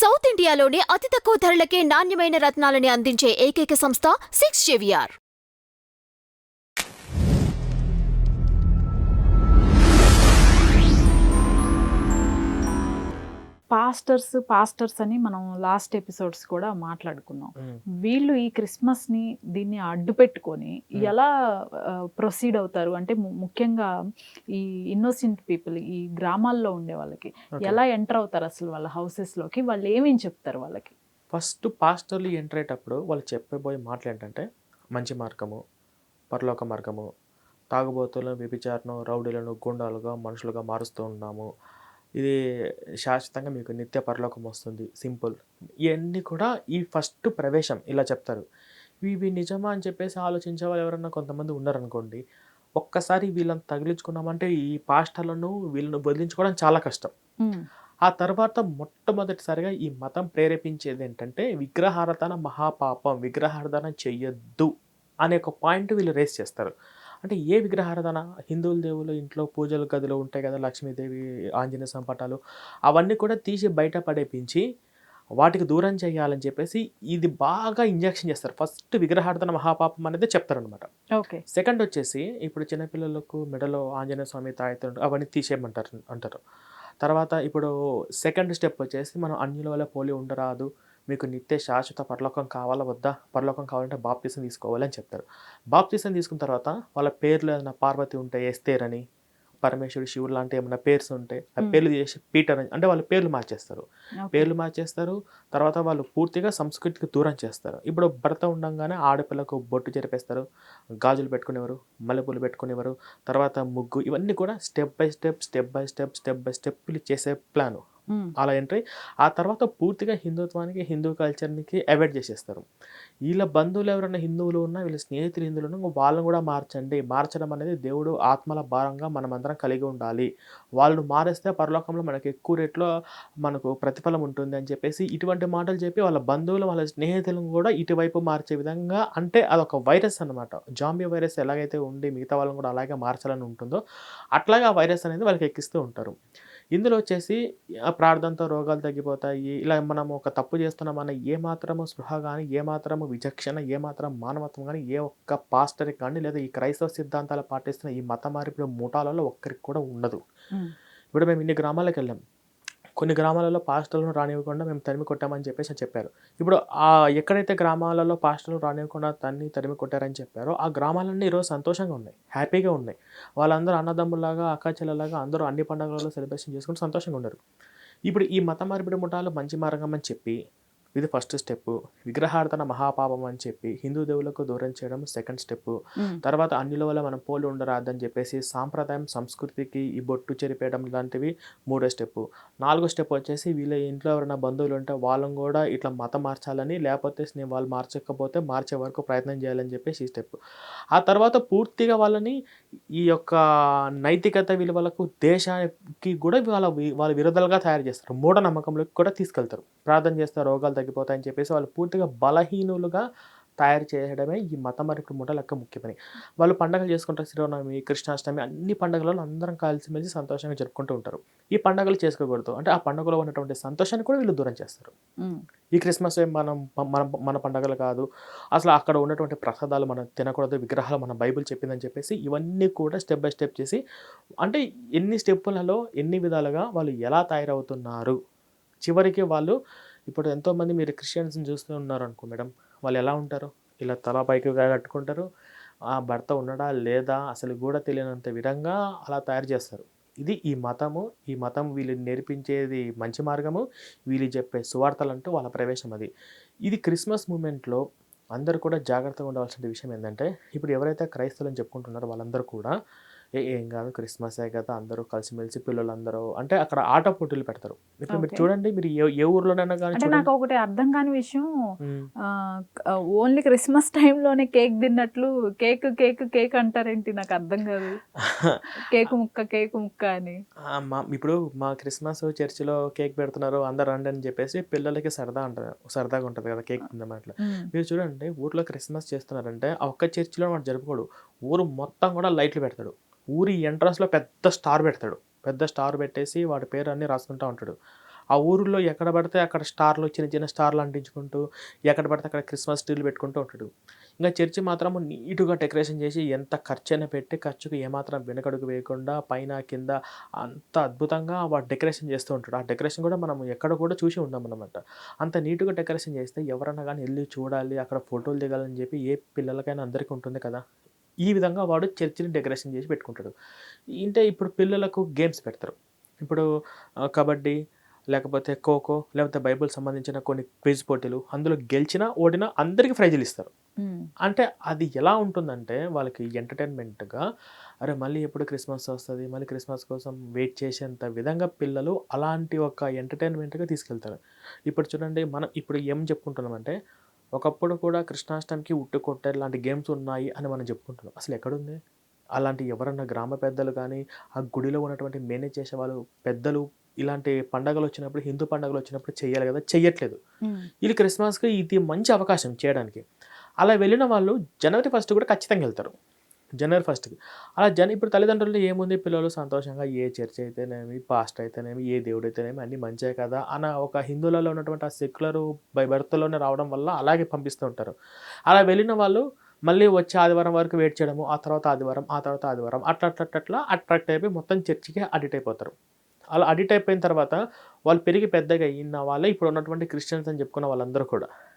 South ఇండియాలోనే అతి తక్కువ ధరలకే నాణ్యమైన రత్నాలని అందించే ఏకైక సంస్థ 6 JVR. పాస్టర్స్ అని మనం లాస్ట్ ఎపిసోడ్స్ కూడా మాట్లాడుకున్నాం. వీళ్ళు ఈ క్రిస్మస్‌ని దీన్ని అడ్డు పెట్టుకొని ఎలా ప్రొసీడ్ అవుతారు? అంటే ముఖ్యంగా ఈ ఇన్నోసెంట్ పీపుల్ ఈ గ్రామాల్లో ఉండే వాళ్ళకి ఎలా ఎంటర్ అవుతారు అసలు వాళ్ళ హౌసెస్‌లోకి? వాళ్ళు ఏమేమి చెప్తారు వాళ్ళకి? ఫస్ట్ పాస్టర్లు ఎంటర్ అయ్యేటప్పుడు వాళ్ళు చెప్పబోయే మాటలు ఏంటంటే మంచి మార్గము, పరలోక మార్గము, తాగుబోతులను, వ్యభిచారులను, రౌడీలను, గూండాలుగా, మనుషులుగా మారుస్తూ ఉన్నాము. ఇది శాశ్వతంగా మీకు నిత్య పరలోకం వస్తుంది. సింపుల్. ఇవన్నీ కూడా ఈ ఫస్ట్ ప్రవేశం ఇలా చెప్తారు. ఇవి నిజమా అని చెప్పేసి ఆలోచించే వాళ్ళు ఎవరన్నా కొంతమంది ఉన్నారనుకోండి, ఒక్కసారి వీళ్ళని తగిలించుకున్నామంటే ఈ పాస్టర్లను వీళ్ళని వదిలించుకోవడం చాలా కష్టం. ఆ తర్వాత మొట్టమొదటిసారిగా ఈ మతం ప్రేరేపించేది ఏంటంటే విగ్రహారాధన మహాపాపం, విగ్రహారాధన చెయ్యొద్దు అనే ఒక పాయింట్ వీళ్ళు రేస్ చేస్తారు. అంటే ఏ విగ్రహారాధన? హిందువుల దేవుళ్ళు ఇంట్లో పూజల గదిలో ఉంటాయి కదా, లక్ష్మీదేవి, ఆంజనేయ స్వామి పటాలు, అవన్నీ కూడా తీసి బయట పడేపించి వాటికి దూరం చేయాలని చెప్పేసి ఇది బాగా ఇంజెక్షన్ చేస్తారు. ఫస్ట్ విగ్రహారాధన మహాపాపం అనేది చెప్తారనమాట. ఓకే. సెకండ్ వచ్చేసి ఇప్పుడు చిన్నపిల్లలకు మెడలో ఆంజనేయ స్వామి తాయెత్తు అవన్నీ తీసేయమంటారు అంటారు. తర్వాత ఇప్పుడు సెకండ్ స్టెప్ వచ్చేసి మనం అన్యుల వల్ల పోలి ఉండరాదు, మీకు నిత్య శాశ్వత పరలోకం కావాలా వద్దా? పరలోకం కావాలంటే బాప్తిసం తీసుకోవాలి అని చెప్తారు. బాప్తిసం తీసుకున్న తర్వాత వాళ్ళ పేర్లు ఏదైనా పార్వతి ఉంటే ఎస్తేర్ అని, పరమేశ్వరుడు, శివుడు లాంటి ఏమైనా పేర్స్ ఉంటే ఆ పేర్లు చేసి పీటర్ అని, అంటే వాళ్ళ పేర్లు మార్చేస్తారు. పేర్లు మార్చేస్తారు. తర్వాత వాళ్ళు పూర్తిగా సంస్కృతికి దూరం చేస్తారు. ఇప్పుడు భర్త ఉండంగానే ఆడపిల్లకు బొట్టు చెరిపేస్తారు, గాజులు పెట్టుకునేవారు, మల్లెపూలు పెట్టుకునేవారు, తర్వాత ముగ్గు, ఇవన్నీ కూడా స్టెప్ బై స్టెప్ వీళ్ళు చేసే ప్లాను. అలా ఎంట్రీ ఆ తర్వాత పూర్తిగా హిందుత్వానికి, హిందూ కల్చర్‌కి అవాయిడ్ చేసేస్తారు. వీళ్ళ బంధువులు ఎవరైనా హిందువులు ఉన్నా, వీళ్ళ స్నేహితులు హిందువులు ఉన్నా వాళ్ళని కూడా మార్చండి. మార్చడం అనేది దేవుడు ఆత్మల భారంగా మనమందరం కలిగి ఉండాలి. వాళ్ళు మారేస్తే పరలోకంలో మనకి ఎక్కువ రేట్‌లో మనకు ప్రతిఫలం ఉంటుంది అని చెప్పేసి ఇటువంటి మాటలు చెప్పి వాళ్ళ బంధువులు, వాళ్ళ స్నేహితులను కూడా ఇటువైపు మార్చే విధంగా, అంటే అదొక వైరస్ అన్నమాట. జాంబీ వైరస్ ఎలాగైతే ఉండి మిగతా వాళ్ళని కూడా అలాగే మార్చాలని ఉంటుందో అట్లాగే ఆ వైరస్ అనేది వాళ్ళకి ఎక్కిస్తూ ఉంటారు. ఇందులో వచ్చేసి ప్రార్థనతో రోగాలు తగ్గిపోతాయి. ఇలా మనం ఒక తప్పు చేస్తున్నామన్న ఏ మాత్రము స్పృహ గాని, ఏ మాత్రము విచక్షణ, ఏ మాత్రం మానవత్వం గాని ఏ ఒక్క పాస్టర్‌కి గాని, లేదా ఈ క్రైస్తవ సిద్ధాంతాలు పాటిస్తున్న ఈ మత మార్పిడి ముఠాలలో ఒక్కరికి కూడా ఉండదు. ఇప్పుడు మేము ఇన్ని గ్రామాలకెళ్ళాం. కొన్ని గ్రామాలలో పాస్టర్‌లను రానివ్వకుండా మేము తరిమి కొట్టామని చెప్పేసి చెప్పారు. ఇప్పుడు ఎక్కడైతే గ్రామాలలో పాస్టర్‌లను రానివ్వకుండా తరిమి కొట్టారని చెప్పారో ఆ గ్రామాలన్నీ ఈరోజు సంతోషంగా ఉన్నాయి. హ్యాపీగా ఉన్నాయి. వాళ్ళందరూ అన్నదమ్ముల్లాగా, అక్కాచెల్లెల్లాగా అందరూ అన్ని పండుగలలో సెలబ్రేషన్ చేసుకుంటూ సంతోషంగా ఉన్నారు. ఇప్పుడు ఈ మత మార్పిడి ముఠాలు మంచి మార్గం అని చెప్పి ఇది ఫస్ట్ స్టెప్పు. విగ్రహారాధన మహాపాపం అని చెప్పి హిందూ దేవులకు దూరం చేయడం సెకండ్ స్టెప్పు. తర్వాత అన్యుల వల్ల మనం పోలి ఉండరాదని చెప్పేసి సాంప్రదాయం, సంస్కృతికి ఈ బొట్టు చెరిపేయడం లాంటివి మూడో స్టెప్పు. నాలుగో స్టెప్ వచ్చేసి వీళ్ళ ఇంట్లో ఎవరైనా బంధువులు ఉంటే వాళ్ళని కూడా ఇట్లా మతం మార్చాలని, లేకపోతే వాళ్ళు మార్చకపోతే మార్చే వరకు ప్రయత్నం చేయాలని చెప్పేసి ఈ స్టెప్. ఆ తర్వాత పూర్తిగా వాళ్ళని ఈ యొక్క నైతికత విలువలకు, దేశానికి కూడా వాళ్ళ విరోధాలుగా తయారు చేస్తారు. మూఢనమ్మకంలోకి కూడా తీసుకెళ్తారు. ప్రార్థన చేస్తే రోగాలు తగ్గిపోతాయని చెప్పేసి వాళ్ళు పూర్తిగా బలహీనులుగా తయారు చేయడమే ఈ మత మార్పిడి ముఠాల యొక్క ముఖ్య పని. వాళ్ళు పండుగలు చేసుకుంటారు. శ్రీరామనవమి, కృష్ణాష్టమి, అన్ని పండుగలలో అందరం కలిసిమెలిసి సంతోషంగా జరుపుకుంటూ ఉంటారు. ఈ పండుగలు చేసుకోకూడదు అంటే ఆ పండుగలో ఉన్నటువంటి సంతోషాన్ని కూడా వీళ్ళు దూరం చేస్తారు. ఈ క్రిస్మస్ మన పండుగలు కాదు, అసలు అక్కడ ఉన్నటువంటి ప్రసాదాలు మనం తినకూడదు, విగ్రహాలు మన బైబిల్ చెప్పిందని చెప్పేసి ఇవన్నీ కూడా స్టెప్ బై స్టెప్ చేసి, అంటే ఎన్ని స్టెప్పులలో ఎన్ని విధాలుగా వాళ్ళు ఎలా తయారవుతున్నారు. చివరికి వాళ్ళు ఇప్పుడు ఎంతోమంది మీరు క్రిస్టియన్స్‌ని చూస్తూ ఉన్నారనుకో మేడం, వాళ్ళు ఎలా ఉంటారు? ఇలా తల పైకి కట్టుకుంటారు. ఆ భర్త ఉన్నాడా లేదా అసలు కూడా తెలియనంత విధంగా అలా తయారు చేస్తారు. ఇది ఈ మతము. ఈ మతం వీళ్ళు నేర్పించేది మంచి మార్గము. వీళ్ళు చెప్పే సువార్తలంటూ వాళ్ళ ప్రవేశం అది. ఇది క్రిస్మస్ మూమెంట్‌లో అందరూ కూడా జాగ్రత్తగా ఉండవలసిన విషయం ఏందంటే, ఇప్పుడు ఎవరైతే క్రైస్తవులని చెప్పుకుంటున్నారో వాళ్ళందరూ కూడా ఏం కాదు క్రిస్మసే కదా, అందరూ కలిసిమెలిసి పిల్లలందరూ అంటే అక్కడ ఆట పోటీలు పెడతారు. ఇప్పుడు మీరు చూడండి, మీరు ఏ ఊర్లోనైనా కానీ అంటే చూడండి. నాకు ఒకటి అర్థం కాని విషయం, ఓన్లీ క్రిస్మస్ టైంలోనే కేక్ తిన్నట్లు కేక్ కేక్ కేక్ అంటారేంటి? నాకు అర్థం కాదు. కేకు ముక్క అని. ఇప్పుడు మా క్రిస్మస్ చర్చిలో కేక్ పెడుతున్నారు అందరు రండి అని చెప్పేసి పిల్లలకి సరదాగా ఉంటుంది కదా కేక్ తిందాం అట్లా. మీరు చూడండి, ఊర్లో క్రిస్మస్ చేస్తున్నారంటే ఆ ఒక్క చర్చిలో వాడు జరుపుకోడు, ఊరు మొత్తం కూడా లైట్లు పెడతాడు. ఊరి ఎంట్రన్స్‌లో పెద్ద స్టార్ పెడతాడు. పెద్ద స్టార్ పెట్టేసి వాడి పేరు అన్నీ రాసుకుంటా ఉంటాడు. ఆ ఊరిలో ఎక్కడ పడితే అక్కడ స్టార్లు చిన్న చిన్న స్టార్లు అంటించుకుంటూ ఎక్కడ పడితే అక్కడ క్రిస్మస్ ట్రీలు పెట్టుకుంటూ ఉంటాడు. ఇంకా చర్చి మాత్రం నీట్‌గా డెకరేషన్ చేసి ఎంత ఖర్చైనా పెట్టి ఖర్చుకి ఏమాత్రం వెనకడుగు వేయకుండా పైన, కింద అంత అద్భుతంగా వాడు డెకరేషన్ చేస్తూ ఉంటాడు. ఆ డెకరేషన్ కూడా మనం ఎక్కడ కూడా చూసి ఉండమనమాట. అంత నీట్‌గా డెకరేషన్ చేస్తే ఎవరన్నా గాని ఎళ్లి చూడాలి, అక్కడ ఫోటోలు దిగాలని చెప్పి ఏ పిల్లలకైనా అందరికీ ఉంటుంది కదా! ఈ విధంగా వాడు చర్చిని డెకరేషన్ చేసి పెట్టుకుంటాడు. అంటే ఇప్పుడు పిల్లలకు గేమ్స్ పెడతారు. ఇప్పుడు కబడ్డీ, లేకపోతే ఖోఖో, లేకపోతే బైబిల్ సంబంధించిన కొన్ని క్విజ్ పోటీలు. అందులో గెలిచినా, ఓడినా అందరికి ప్రైజులిస్తారు. అంటే అది ఎలా ఉంటుందంటే వాళ్ళకి ఎంటర్‌టైన్‌మెంట్‌గా అరే! మళ్ళీ ఎప్పుడు క్రిస్మస్ వస్తది, మళ్ళీ క్రిస్మస్ కోసం వెయిట్ చేసేంత విధంగా పిల్లలు అలాంటి ఒక ఎంటర్‌టైన్‌మెంట్‌గా తీసుకెళ్తారు. ఇప్పుడు చూడండి మనం ఇప్పుడు ఏం చెప్పుకుంటున్నామంటే, ఒకప్పుడు కూడా కృష్ణాష్టమికి ఉట్టి కొట్టేరు లాంటి గేమ్స్ ఉన్నాయి అని మనం చెప్పుకుంటున్నాం. అసలు ఎక్కడుంది? అలాంటి ఎవరన్నా గ్రామ పెద్దలు గానీ, ఆ గుడిలో ఉన్నటువంటి మేనేజ్ చేసేవాళ్ళు పెద్దలు ఇలాంటి పండగలొచ్చినప్పుడు, హిందూ పండగలొచ్చినప్పుడు చెయ్యాలి గదా! చెయ్యట్లేదు. ఈళ్ళు క్రిస్మస్‌కి ఇది మంచి అవకాశం చేయడానికి. అలా వెళ్ళిన వాళ్ళు జనవరి 1 కూడా ఖచ్చితంగా ఎళ్తారు. జనవరి 1కి. అలా ఇప్పుడు తల్లిదండ్రులు ఏముంది పిల్లలు సంతోషంగా ఏ చర్చ్ అయితేనేమి, పాస్టర్ అయితేనేమి, ఏ దేవుడైతేనేమి అన్నీ మంచే కదా! అన్న ఒక హిందువులలో ఉన్నటువంటి ఆ సెక్యులరు బై బర్త్‌లోనే రావడం వల్ల అలాగే పంపిస్తూ ఉంటారు. అలా వెళ్ళిన వాళ్ళు మళ్ళీ వచ్చే ఆదివారం వరకు వెయిట్ చేయడము. ఆ తర్వాత ఆదివారం, ఆ తర్వాత ఆదివారం అట్లా అట్రాక్ట్ అయిపోయి మొత్తం చర్చికి అడిక్ట్ అయిపోతారు. అలా అడిక్ట్ అయిపోయిన తర్వాత వాళ్ళు పెరిగి పెద్దగా అయిన వాళ్ళే ఇప్పుడు ఉన్నటువంటి క్రిస్టియన్స్ అని చెప్పుకున్న వాళ్ళందరూ కూడా.